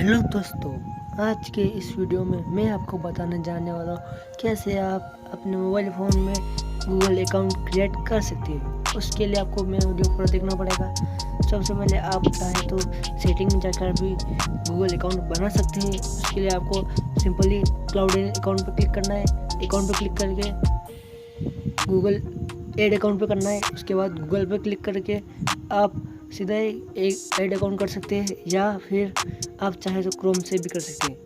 Hello दोस्तों, आज के इस वीडियो में मैं आपको बताने जाने वाला हूँ कैसे आप अपने मोबाइल फ़ोन में गूगल अकाउंट क्रिएट कर सकते हैं। उसके लिए आपको मेरा वीडियो पूरा देखना पड़ेगा। सबसे पहले आप चाहें तो सेटिंग में जाकर भी गूगल अकाउंट बना सकते हैं। उसके लिए आपको सिंपली क्लाउड अकाउंट पर क्लिक करना है। अकाउंट पर क्लिक करके गूगल ऐड अकाउंट पे करना है। उसके बाद गूगल पे क्लिक करके आप सीधा एक ऐड अकाउंट कर सकते हैं, या फिर आप चाहे तो क्रोम से भी कर सकते हैं।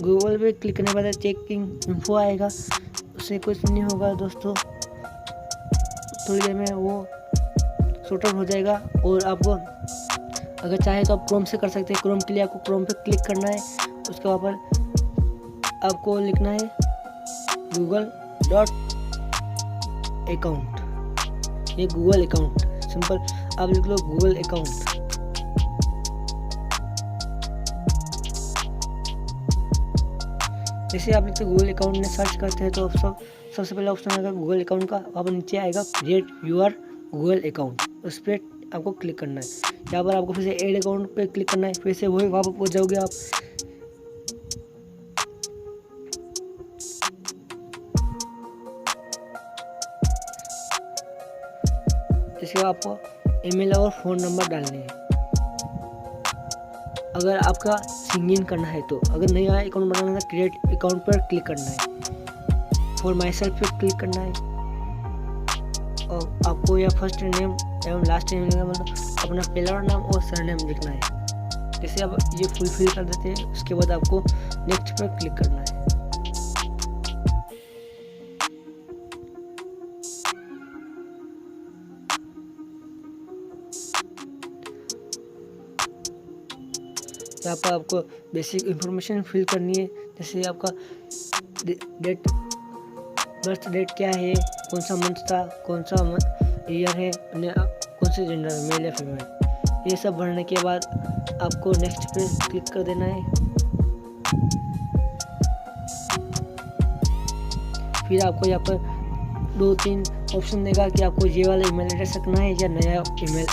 गूगल पे क्लिक करने के बाद चेकिंग इन्फो आएगा, उससे कुछ नहीं होगा दोस्तों, थोड़ी देर में वो सॉर्ट आउट हो जाएगा। और आपको अगर चाहे तो आप क्रोम से कर सकते हैं। क्रोम के लिए आपको क्रोम पे क्लिक करना है। उसके वहाँ पर आपको लिखना है गूगल डॉट अकाउंट, ये गूगल अकाउंट सिंपल आप लिख लो गूगल अकाउंट। जैसे आप लिखते गूगल अकाउंट में सर्च करते हैं तो सबसे पहला ऑप्शन आएगा गूगल अकाउंट का। अब नीचे आएगा क्रिएट यूर गूगल अकाउंट, उस पर आपको क्लिक करना है। यहाँ पर आपको फिर से ऐड अकाउंट पे क्लिक करना है, फिर से वही वहाँ पर पहुँच जाओगे आप। इसके बाद आपको ईमेल और फ़ोन नंबर डालने हैं। अगर आपका सिंगिंग करना है तो, अगर नया अकाउंट बनाना है क्रिएट अकाउंट पर क्लिक करना है। फॉर माई सेल्फ पर क्लिक करना है और आपको या फर्स्ट नेम एवं लास्ट नेम लिखना, मतलब अपना पहला नाम और सरनेम लिखना है। जैसे आप ये फुलफिल कर देते हैं, उसके बाद आपको नेक्स्ट पर क्लिक करना है। यहाँ पर आपको बेसिक इंफॉर्मेशन फिल करनी है, जैसे आपका डेट, बर्थ डेट क्या है, कौन सा मंथ था, कौन सा ईयर है, कौन से जेंडर मेल या फीमेल। ये सब भरने के बाद आपको नेक्स्ट पे क्लिक कर देना है। फिर आपको यहाँ पर 2-3 ऑप्शन देगा कि आपको ये वाला ईमेल एड्रेस रखना है या नया ईमेल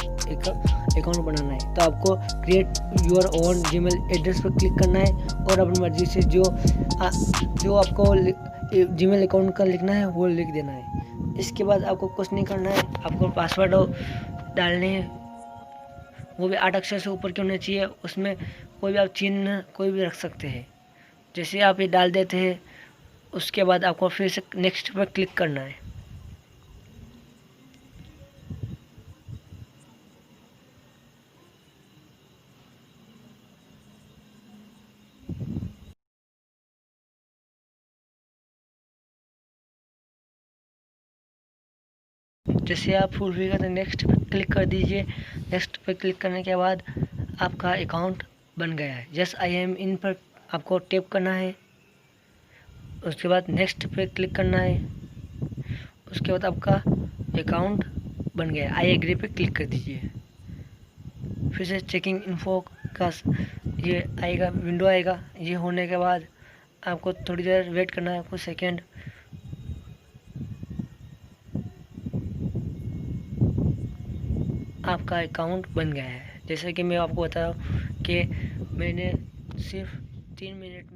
अकाउंट बनाना है। तो आपको create your own Gmail address पर क्लिक करना है और अपनी मर्जी से जो आपको जीमेल अकाउंट का लिखना है वो लिख देना है। इसके बाद आपको कुछ नहीं करना है, आपको पासवर्ड डालने हैं, वो भी 8 अक्षर से ऊपर के होने चाहिए। उसमें कोई भी आप चिन्ह कोई भी रख सकते हैं। जैसे आप ये डाल देते हैं, उसके बाद आपको फिर से नेक्स्ट पर क्लिक करना है। जैसे आप फुल फिगर तो नेक्स्ट पर क्लिक कर दीजिए। नेक्स्ट पर क्लिक करने के बाद आपका अकाउंट बन गया है। जस्ट आई एम इन पर आपको टैप करना है। उसके बाद नेक्स्ट पे क्लिक करना है। उसके बाद आपका अकाउंट बन गया। आई एग्री पे क्लिक कर दीजिए। फिर से चेकिंग इन्फो का ये आएगा, विंडो आएगा। ये होने के बाद आपको थोड़ी देर वेट करना है, कुछ सेकेंड। आपका अकाउंट बन गया है। जैसे कि मैं आपको बता रहा हूँ कि मैंने सिर्फ 3 मिनट